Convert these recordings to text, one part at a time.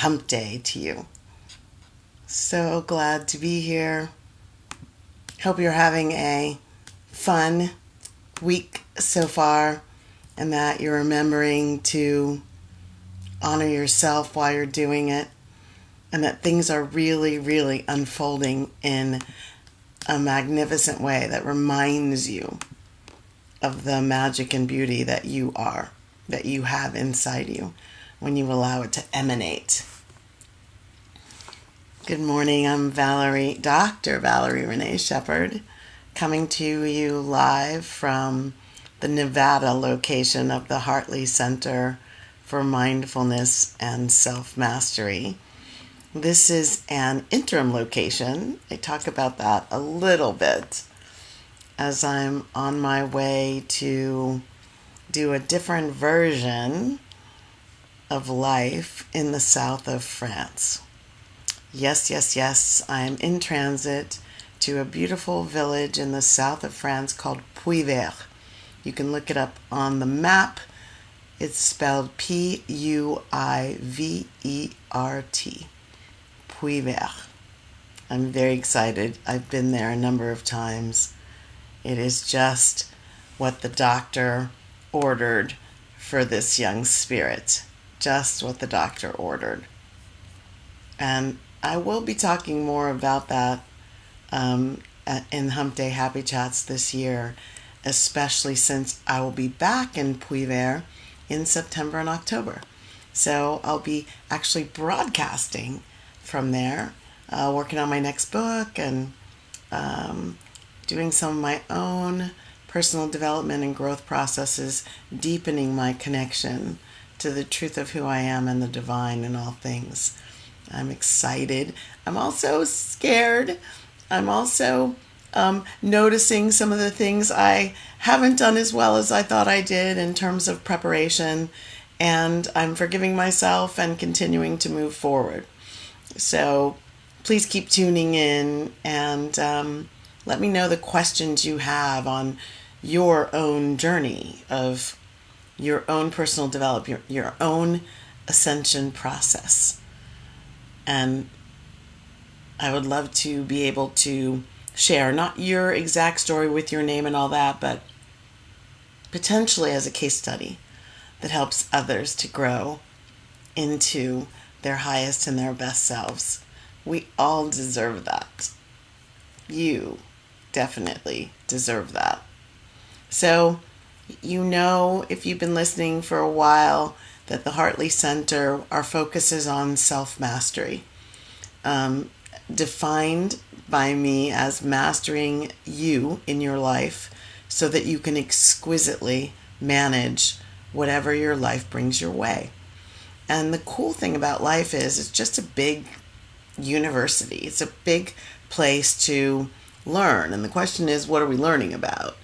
Hump Day to you. So glad to be here. Hope you're having a fun week so far and that you're remembering to honor yourself while you're doing it, and that things are really, really unfolding in a magnificent way that reminds you of the magic and beauty that you are, that you have inside you when you allow it to emanate. Good morning, I'm Valerie, Dr. Valerie Renee Shepherd, coming to you live from the Nevada location of the Hartley Center for Mindfulness and Self-Mastery. This is an interim location. I talk about that a little bit as I'm on my way to do a different version of life in the south of France. Yes, I'm in transit to a beautiful village in the south of France called Poular. You can look it up on the map. It's spelled Puivert. Poular. I'm very excited. I've been there a number of times. It is just what the doctor ordered for this young spirit. Just what the doctor ordered. And I will be talking more about that in Hump Day Happy Chats this year, especially since I will be back in Poular in September and October. So I'll be actually broadcasting from there, working on my next book and doing some of my own personal development and growth processes, deepening my connection to the truth of who I am and the divine in all things. I'm excited. I'm also scared. I'm also noticing some of the things I haven't done as well as I thought I did in terms of preparation, and I'm forgiving myself and continuing to move forward. So please keep tuning in and let me know the questions you have on your own journey of your own personal development, your own ascension process. And I would love to be able to share not your exact story with your name and all that, but potentially as a case study that helps others to grow into their highest and their best selves. We all deserve that. You definitely deserve that. So, you know, if you've been listening for a while, that the Hartley Center, our focus is on self-mastery, defined by me as mastering you in your life so that you can exquisitely manage whatever your life brings your way. And the cool thing about life is it's just a big university. It's a big place to learn. And the question is, what are we learning about?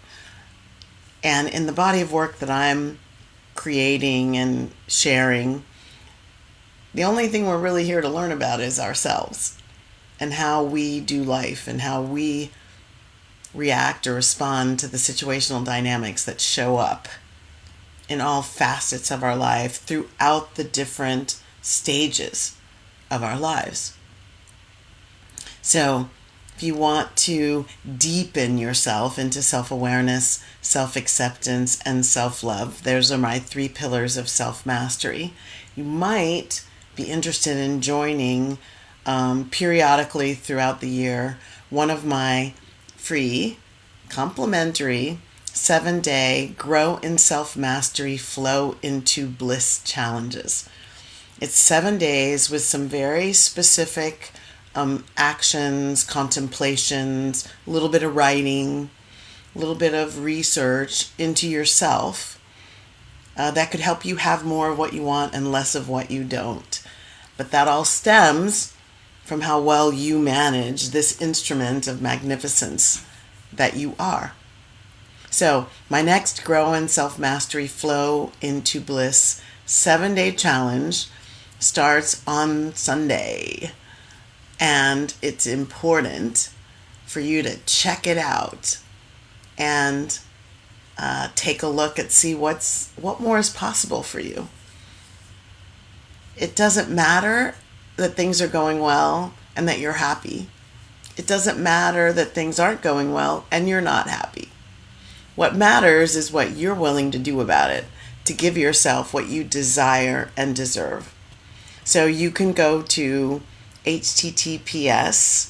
And in the body of work that I'm creating and sharing, the only thing we're really here to learn about is ourselves and how we do life and how we react or respond to the situational dynamics that show up in all facets of our life throughout the different stages of our lives. So if you want to deepen yourself into self-awareness, self-acceptance, and self-love, those are my 3 pillars of self-mastery. You might be interested in joining periodically throughout the year one of my free, complimentary, 7-day Grow in Self-Mastery, Flow into Bliss challenges. It's 7 days with some very specific actions, contemplations, a little bit of writing, a little bit of research into yourself that could help you have more of what you want and less of what you don't. But that all stems from how well you manage this instrument of magnificence that you are. So my next Grow in Self-Mastery, Flow into Bliss 7-day challenge starts on Sunday. And it's important for you to check it out and take a look and see what more is possible for you. It doesn't matter that things are going well and that you're happy. It doesn't matter that things aren't going well and you're not happy. What matters is what you're willing to do about it, to give yourself what you desire and deserve. So you can go to https://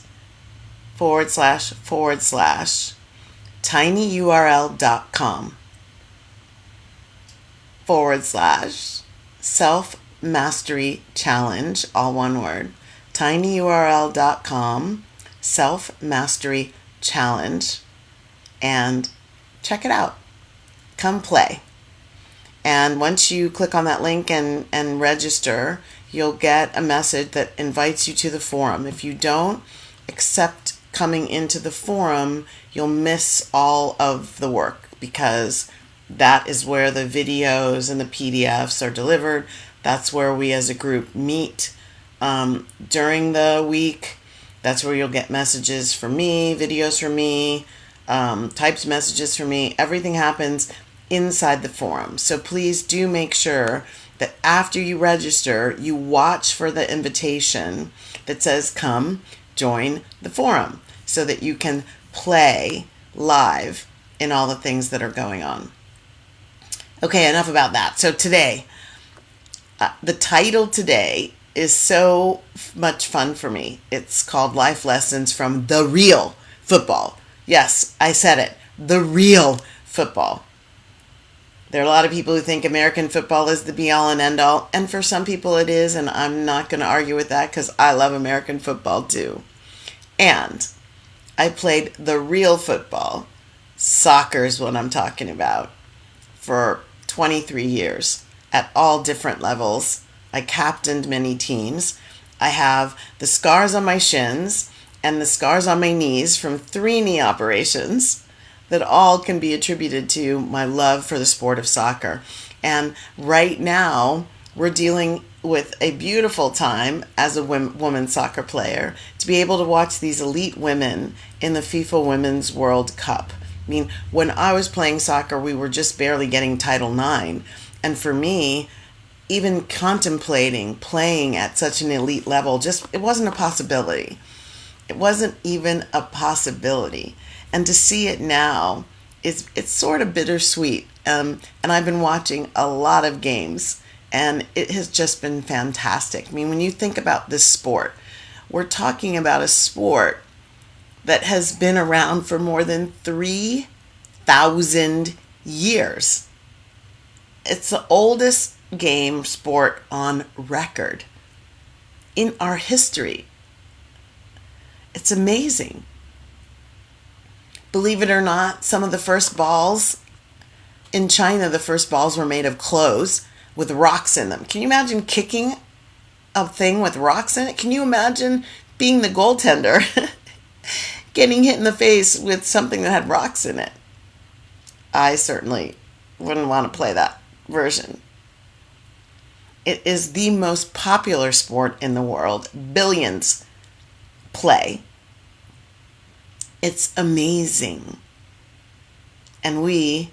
tinyurl.com/ self mastery challenge, all one word, tinyurl.com self mastery challenge, and check it out. Come play. And once you click on that link and register, you'll get a message that invites you to the forum. If you don't accept coming into the forum, you'll miss all of the work, because that is where the videos and the PDFs are delivered. That's where we as a group meet during the week. That's where you'll get messages from me, videos from me, typed messages from me. Everything happens inside the forum. So please do make sure that after you register, you watch for the invitation that says come join the forum, so that you can play live in all the things that are going on. Okay, enough about that. So today, the title today is so much fun for me. It's called Life Lessons from the Real Football. Yes, I said it. The real football. There are a lot of people who think American football is the be-all and end-all, and for some people it is, and I'm not going to argue with that because I love American football too. And I played the real football, soccer is what I'm talking about, for 23 years at all different levels. I captained many teams. I have the scars on my shins and the scars on my knees from 3 knee operations that all can be attributed to my love for the sport of soccer. And right now, we're dealing with a beautiful time as a women's soccer player to be able to watch these elite women in the FIFA Women's World Cup. I mean, when I was playing soccer, we were just barely getting Title IX. And for me, even contemplating playing at such an elite level, it wasn't a possibility. It wasn't even a possibility. And to see it now, it's sort of bittersweet. And I've been watching a lot of games, and it has just been fantastic. I mean, when you think about this sport, we're talking about a sport that has been around for more than 3,000 years. It's the oldest game sport on record in our history. It's amazing. Believe it or not, some of the first balls in China, the first balls were made of clothes with rocks in them. Can you imagine kicking a thing with rocks in it? Can you imagine being the goaltender, getting hit in the face with something that had rocks in it? I certainly wouldn't want to play that version. It is the most popular sport in the world. Billions play. It's amazing. And we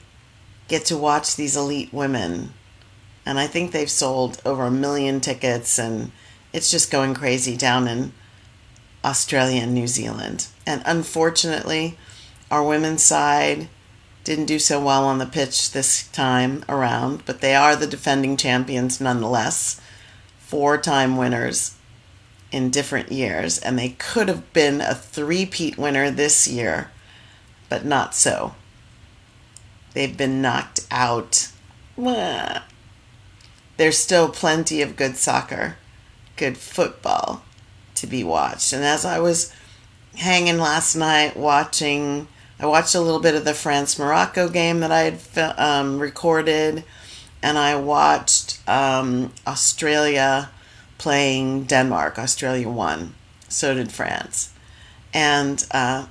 get to watch these elite women. And I think they've sold over 1 million tickets, and it's just going crazy down in Australia and New Zealand. And unfortunately, our women's side didn't do so well on the pitch this time around, but they are the defending champions nonetheless, 4-time winners in different years, and they could have been a 3-peat winner this year, but not so. They've been knocked out. There's still plenty of good soccer, good football to be watched. And as I was hanging last night I watched a little bit of the France-Morocco game that I had recorded, and I watched Australia playing Denmark. Australia won. So did France. And I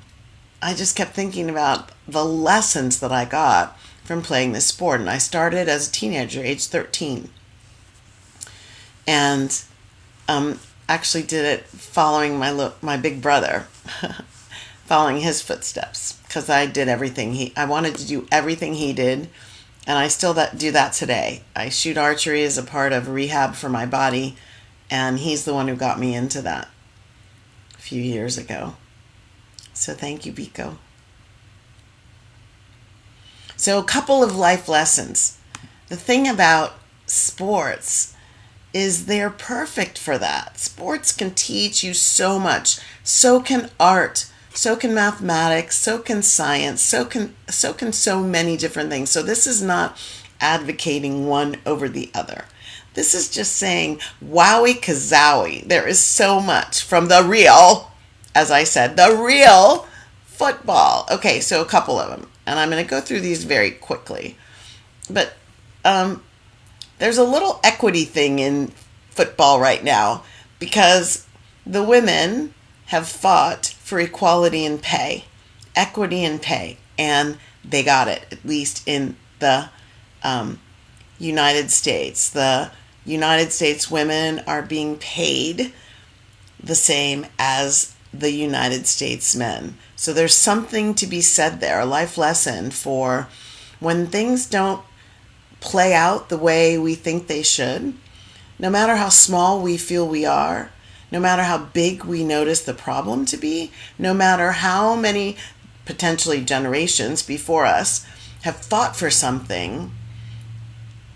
just kept thinking about the lessons that I got from playing this sport. And I started as a teenager, age 13. And actually did it following my big brother, following his footsteps, because I did everything I wanted to do everything he did, and I still do that today. I shoot archery as a part of rehab for my body And he's the one who got me into that a few years ago. So thank you, Biko. So a couple of life lessons. The thing about sports is they're perfect for that. Sports can teach you so much. So can art. So can mathematics. So can science. So can so many different things. So this is not advocating one over the other. This is just saying, wowie kazowie. There is so much from the real, as I said, the real football. Okay, so a couple of them. And I'm going to go through these very quickly. But there's a little equity thing in football right now because the women have fought for equality in pay, equity in pay, and they got it, at least in the United States. The United States women are being paid the same as the United States men. So there's something to be said there, a life lesson for when things don't play out the way we think they should, no matter how small we feel we are, no matter how big we notice the problem to be, no matter how many potentially generations before us have fought for something,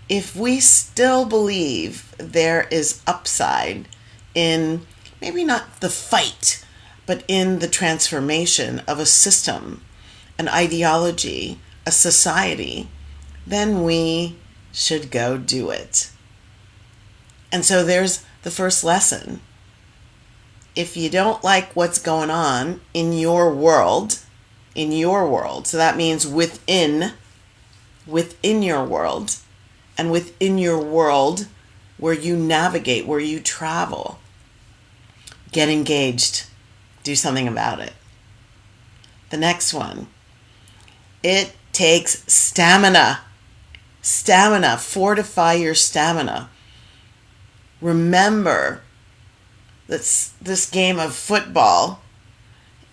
if we still believe there is upside in maybe not the fight, but in the transformation of a system, an ideology, a society, then we should go do it. And so there's the first lesson. If you don't like what's going on in your world, so that means within your world, and within your world where you navigate, where you travel, get engaged, do something about it. The next one, it takes stamina. Stamina, fortify your stamina. Remember that this game of football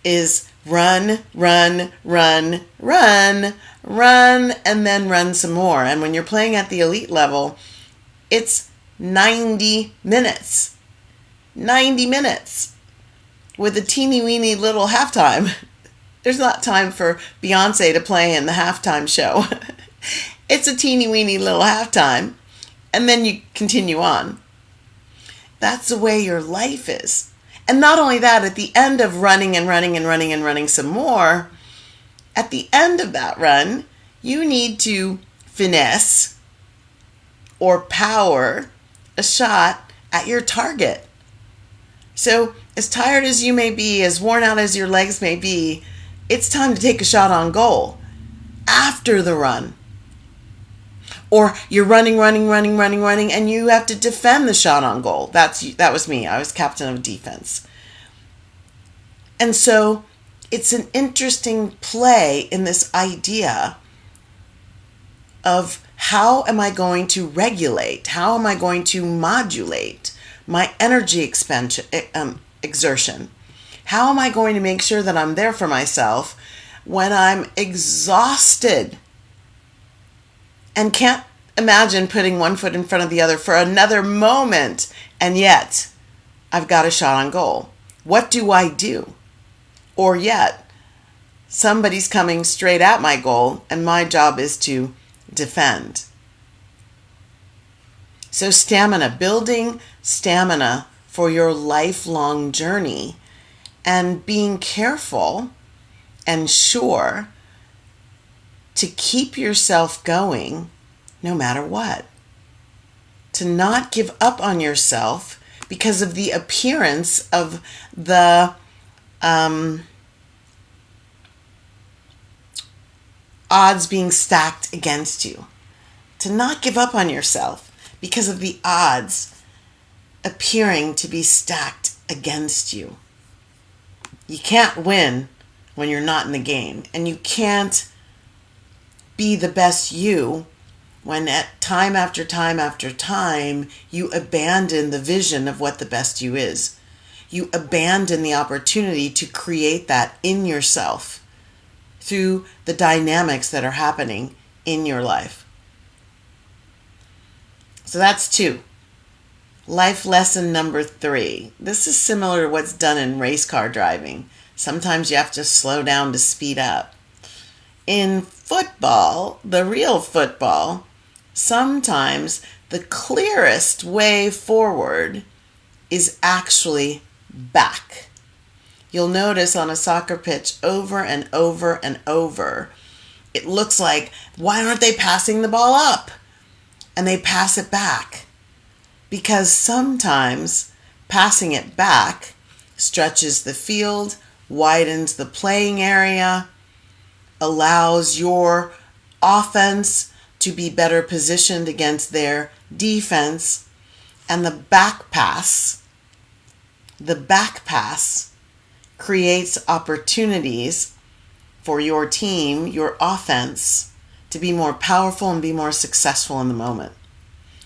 is run, run, run, run, run, and then run some more. And when you're playing at the elite level, it's 90 minutes. 90 minutes with a teeny weeny little halftime. There's not time for Beyonce to play in the halftime show. It's a teeny weeny little halftime, and then you continue on. That's the way your life is. And not only that, at the end of running and running and running and running some more, at the end of that run, you need to finesse or power a shot at your target. So as tired as you may be, as worn out as your legs may be, it's time to take a shot on goal after the run. Or you're running, and you have to defend the shot on goal. That was me. I was captain of defense. And so it's an interesting play in this idea of how am I going to regulate? How am I going to modulate my energy exertion? How am I going to make sure that I'm there for myself when I'm exhausted and can't imagine putting one foot in front of the other for another moment, and yet I've got a shot on goal? What do I do? Or yet somebody's coming straight at my goal and my job is to defend. So stamina, building stamina for your lifelong journey, and being careful and sure to keep yourself going no matter what. To not give up on yourself because of the appearance of the odds being stacked against you. To not give up on yourself because of the odds appearing to be stacked against you. You can't win when you're not in the game, and you can't be the best you when at time after time after time you abandon the vision of what the best you is. You abandon the opportunity to create that in yourself through the dynamics that are happening in your life. So that's 2. Life lesson number 3. This is similar to what's done in race car driving. Sometimes you have to slow down to speed up. In football, the real football, sometimes the clearest way forward is actually back. You'll notice on a soccer pitch over and over and over, it looks like, why aren't they passing the ball up? And they pass it back. Because sometimes passing it back stretches the field, widens the playing area, allows your offense to be better positioned against their defense, and the back pass creates opportunities for your team, your offense, to be more powerful and be more successful in the moment.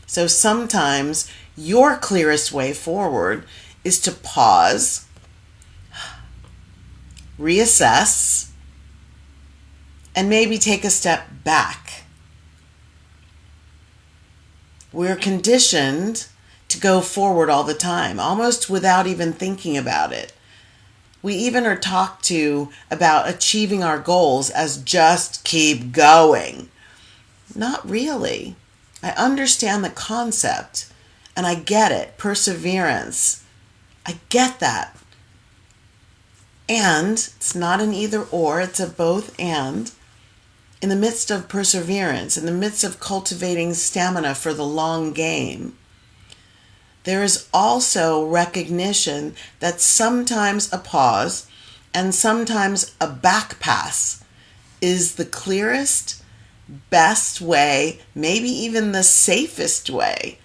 So sometimes your clearest way forward is to pause, reassess, and maybe take a step back. We're conditioned to go forward all the time, almost without even thinking about it. We even are talked to about achieving our goals as just keep going. Not really. I understand the concept and I get it. Perseverance. I get that. And it's not an either or, it's a both and. In the midst of perseverance, in the midst of cultivating stamina for the long game, there is also recognition that sometimes a pause and sometimes a back pass is the clearest, best way, maybe even the safest way,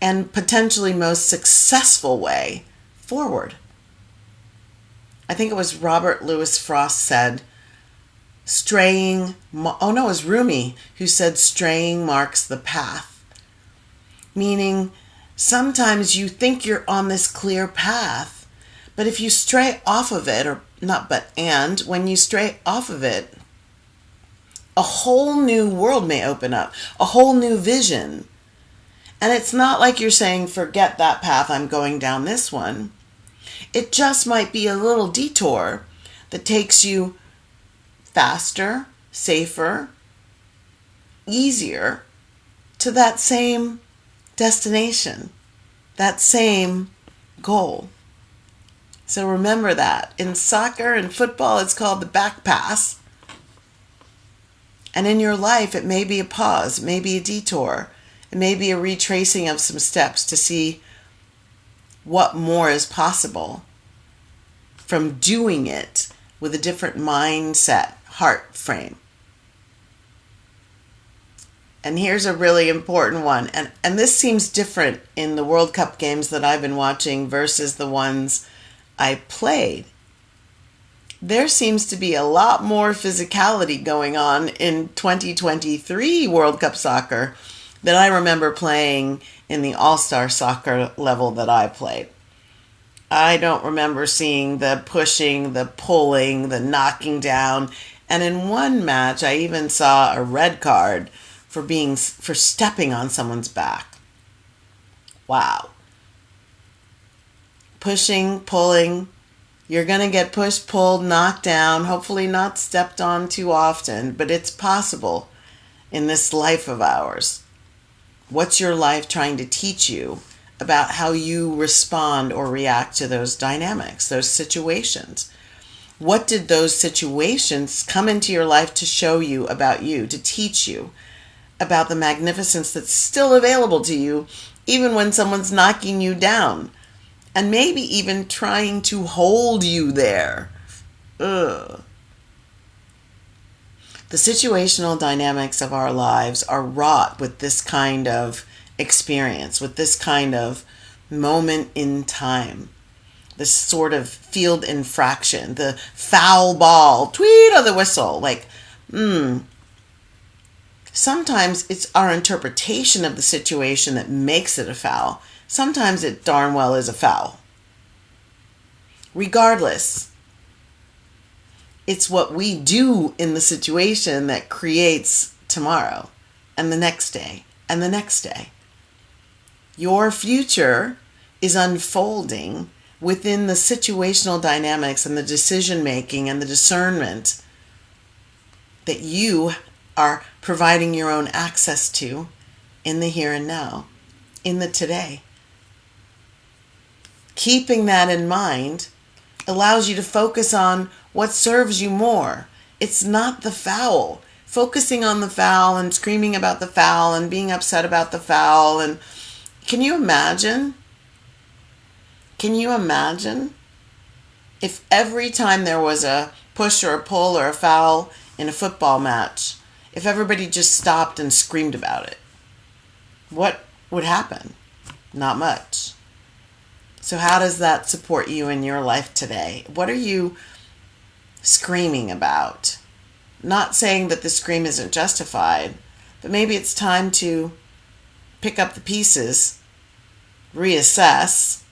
and potentially most successful way forward. I think it was Robert Louis Frost said, it was Rumi who said, straying marks the path. Meaning, sometimes you think you're on this clear path, but if you stray off of it, when you stray off of it, a whole new world may open up, a whole new vision. And it's not like you're saying, forget that path, I'm going down this one. It just might be a little detour that takes you faster, safer, easier to that same destination, that same goal. So remember that. In soccer and football, it's called the back pass. And in your life, it may be a pause, it may be a detour, it may be a retracing of some steps to see what more is possible from doing it with a different mindset, heart frame. And here's a really important one. And this seems different in the World Cup games that I've been watching versus the ones I played. There seems to be a lot more physicality going on in 2023 World Cup soccer than I remember playing in the all-star soccer level that I played. I don't remember seeing the pushing, the pulling, the knocking down. And in one match, I even saw a red card for stepping on someone's back. Wow. Pushing, pulling. You're going to get pushed, pulled, knocked down, hopefully not stepped on too often, but it's possible in this life of ours. What's your life trying to teach you about how you respond or react to those dynamics, those situations? What did those situations come into your life to show you about you, to teach you about the magnificence that's still available to you, even when someone's knocking you down? And maybe even trying to hold you there. Ugh. The situational dynamics of our lives are wrought with this kind of experience, with this kind of moment in time. This sort of field infraction, the foul ball, tweet of the whistle. Sometimes it's our interpretation of the situation that makes it a foul. Sometimes it darn well is a foul. Regardless, it's what we do in the situation that creates tomorrow and the next day and the next day. Your future is unfolding within the situational dynamics and the decision making and the discernment that you are providing your own access to in the here and now, in the today. Keeping that in mind allows you to focus on what serves you more. It's not the foul. Focusing on the foul and screaming about the foul and being upset about the foul. And can you imagine? Can you imagine if every time there was a push or a pull or a foul in a football match, if everybody just stopped and screamed about it? What would happen? Not much. So how does that support you in your life today? What are you screaming about? Not saying that the scream isn't justified, but maybe it's time to pick up the pieces, reassess,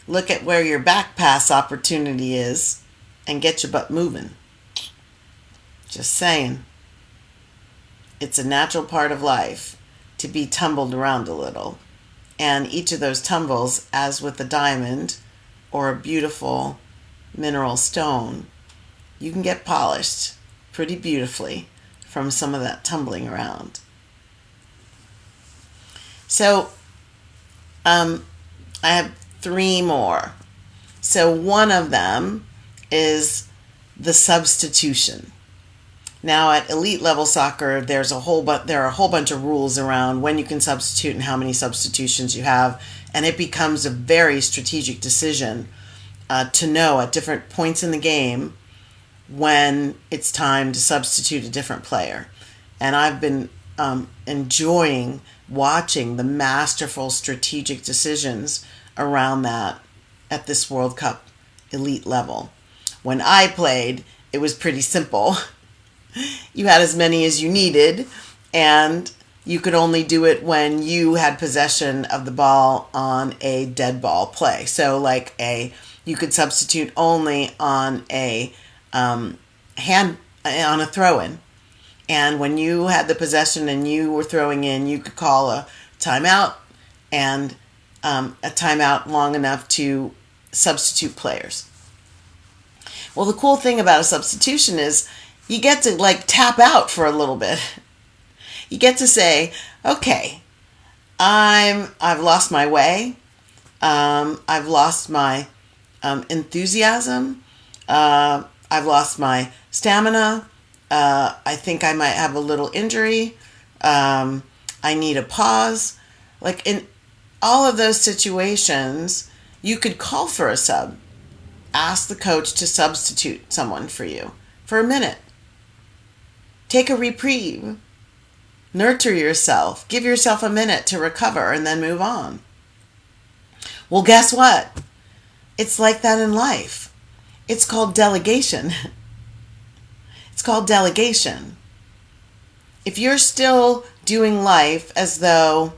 look at where your back pass opportunity is, and get your butt moving. Just saying. It's a natural part of life to be tumbled around a little. And each of those tumbles, as with a diamond or a beautiful mineral stone, you can get polished pretty beautifully from some of that tumbling around. So, I have 3 more. So one of them is the substitution. Now at elite level soccer, there are a whole bunch of rules around when you can substitute and how many substitutions you have, and it becomes a very strategic decision to know at different points in the game when it's time to substitute a different player. And I've been enjoying watching the masterful strategic decisions around that at this World Cup elite level. When I played, it was pretty simple. You had as many as you needed, and you could only do it when you had possession of the ball on a dead ball play. So you could substitute only on a on a throw-in. And when you had the possession and you were throwing in, you could call a timeout, and a timeout long enough to substitute players. Well, the cool thing about a substitution is you get to tap out for a little bit. You get to say, okay, I've lost my way. I've lost my enthusiasm. I've lost my stamina. I think I might have a little injury. I need a pause. In all of those situations, you could call for a sub. Ask the coach to substitute someone for you for a minute. Take a reprieve. Nurture yourself. Give yourself a minute to recover and then move on. Well, guess what? It's like that in life. It's called delegation. It's called delegation. If you're still doing life as though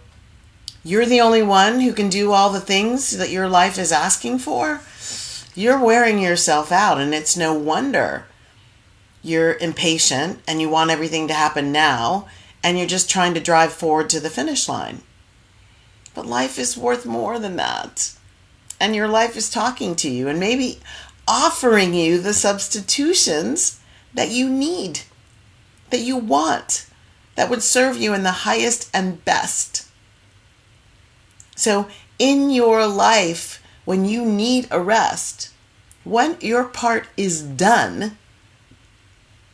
you're the only one who can do all the things that your life is asking for, you're wearing yourself out, and it's no wonder you're impatient and you want everything to happen now, and you're just trying to drive forward to the finish line. But life is worth more than that. And your life is talking to you and maybe offering you the substitutions that you need, that you want, that would serve you in the highest and best. So in your life, when you need a rest, when your part is done,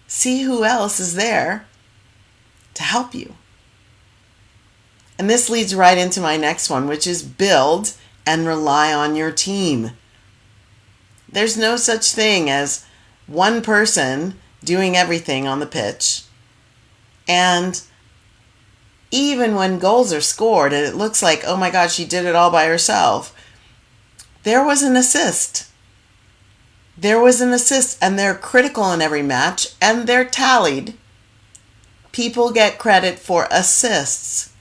see who else is there to help you. And this leads right into my next one, which is build and rely on your team. There's no such thing as one person doing everything on the pitch. And even when goals are scored and it looks like, oh my God, she did it all by herself, there was an assist. There was an assist, and they're critical in every match, and they're tallied. People get credit for assists.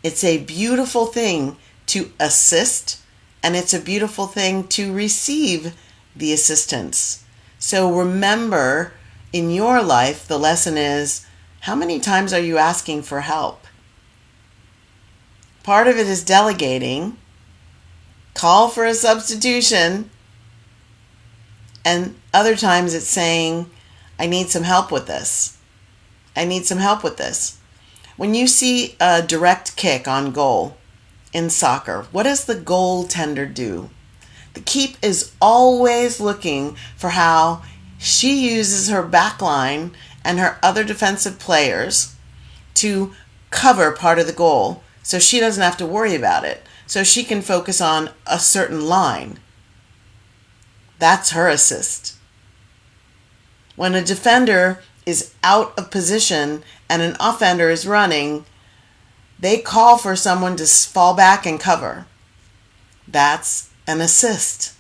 It's a beautiful thing to assist, and it's a beautiful thing to receive the assistance. So remember, in your life, the lesson is, how many times are you asking for help? Part of it is delegating, call for a substitution, and other times it's saying, I need some help with this. I need some help with this. When you see a direct kick on goal in soccer, what does the goaltender do? The keep is always looking for how she uses her back line and her other defensive players to cover part of the goal so she doesn't have to worry about it, so she can focus on a certain line. That's her assist. When a defender is out of position and an offender is running, they call for someone to fall back and cover. That's an assist.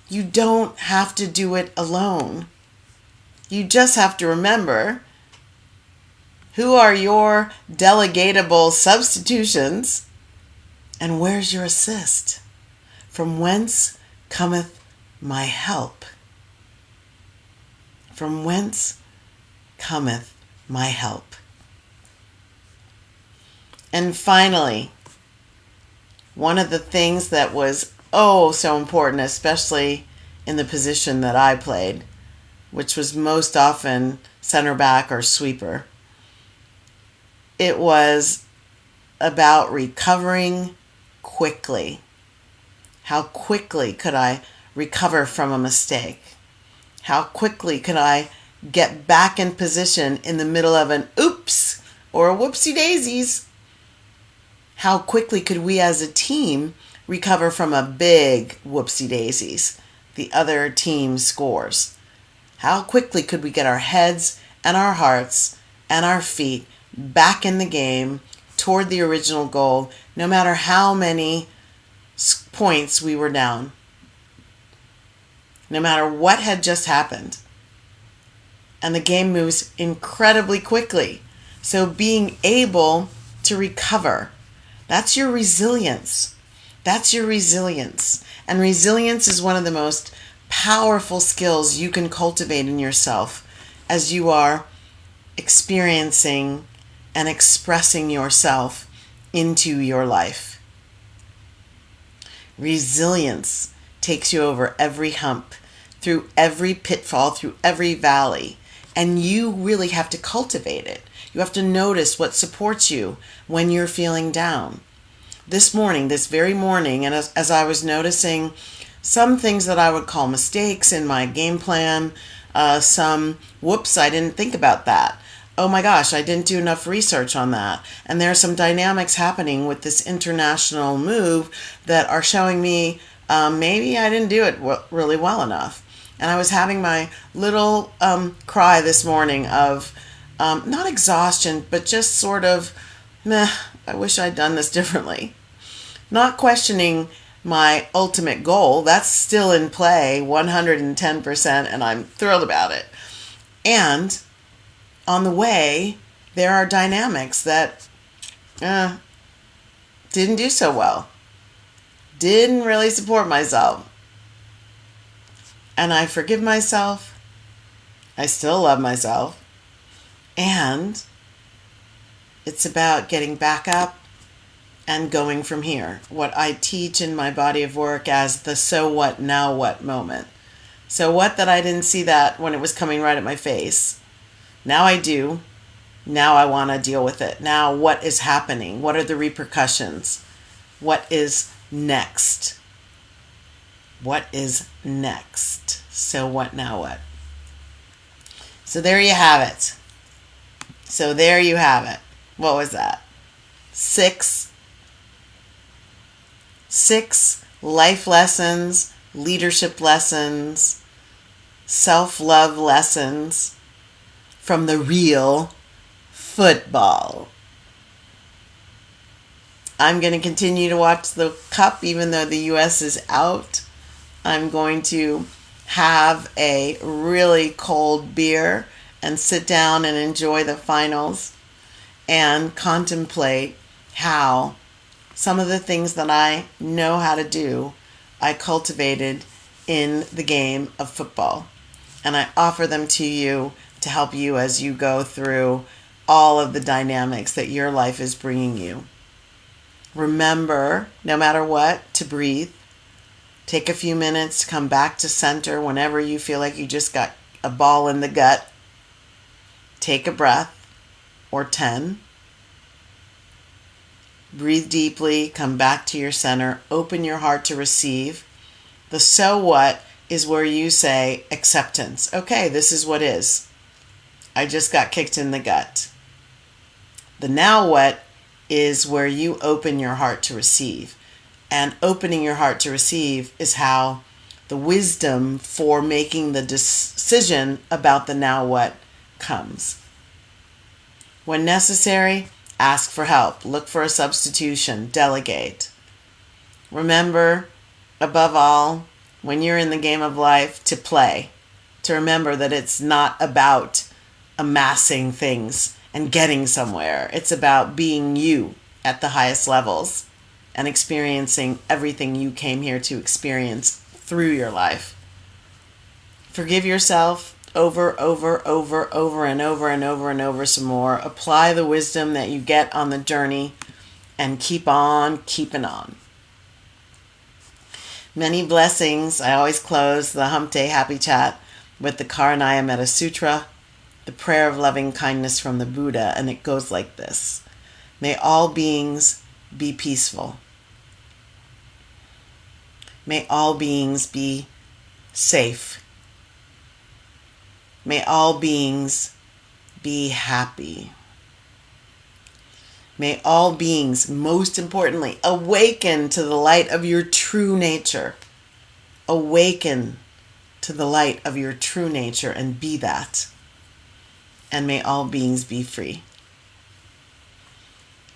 You don't have to do it alone. You just have to remember who are your delegatable substitutions and where's your assist. From whence cometh my help? From whence cometh my help? And finally, one of the things that was so important, especially in the position that I played, which was most often center back or sweeper, it was about recovering quickly. How quickly could I recover from a mistake? How quickly could I get back in position in the middle of an oops or a whoopsie daisies? How quickly could we as a team recover from a big whoopsie daisies? The other team scores. How quickly could we get our heads and our hearts and our feet back in the game toward the original goal, no matter how many points we were down, no matter what had just happened. And the game moves incredibly quickly. So being able to recover, that's your resilience. That's your resilience. And resilience is one of the most powerful skills you can cultivate in yourself as you are experiencing and expressing yourself into your life. Resilience takes you over every hump, through every pitfall, through every valley, and you really have to cultivate it. You have to notice what supports you when you're feeling down. This very morning, and as I was noticing some things that I would call mistakes in my game plan, some, whoops, I didn't think about that. Oh my gosh, I didn't do enough research on that. And there are some dynamics happening with this international move that are showing me maybe I didn't do it really well enough. And I was having my little cry this morning of not exhaustion, but just sort of, I wish I'd done this differently. Not questioning my ultimate goal. That's still in play 110%, and I'm thrilled about it. And on the way, there are dynamics that didn't do so well. Didn't really support myself. And I forgive myself. I still love myself. And it's about getting back up and going from here. What I teach in my body of work as the so what, now what moment. So what that I didn't see that when it was coming right at my face. Now I do. Now I want to deal with it. Now what is happening? What are the repercussions? What is next? What is next? So what, now what? So there you have it. So there you have it. What was that? Six life lessons, leadership lessons, self-love lessons from the real football. I'm going to continue to watch the Cup even though the U.S. is out. I'm going to have a really cold beer and sit down and enjoy the finals and contemplate how some of the things that I know how to do, I cultivated in the game of football. And I offer them to you to help you as you go through all of the dynamics that your life is bringing you. Remember, no matter what, to breathe. Take a few minutes to come back to center whenever you feel like you just got a ball in the gut. Take a breath, or 10. Breathe deeply, come back to your center, open your heart to receive. The so what is where you say acceptance. Okay, this is what is. I just got kicked in the gut. The now what is where you open your heart to receive. And opening your heart to receive is how the wisdom for making the decision about the now what comes. When necessary, ask for help. Look for a substitution. Delegate. Remember, above all, when you're in the game of life, to play. To remember that it's not about amassing things and getting somewhere. It's about being you at the highest levels and experiencing everything you came here to experience through your life. Forgive yourself over and over some more. Apply the wisdom that you get on the journey and keep on keeping on. Many blessings. I always close the Hump Day Happy Chat with the Karanaya Metta Sutra, the prayer of loving kindness from the Buddha, and it goes like this. May all beings be peaceful. May all beings be safe. May all beings be happy. May all beings, most importantly, awaken to the light of your true nature. Awaken to the light of your true nature and be that. And may all beings be free.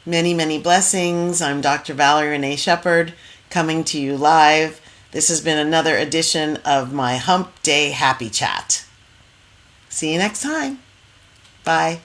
Many, many blessings. I'm Dr. Valerie Renee Shepherd, coming to you live. This has been another edition of my Hump Day Happy Chat. See you next time. Bye.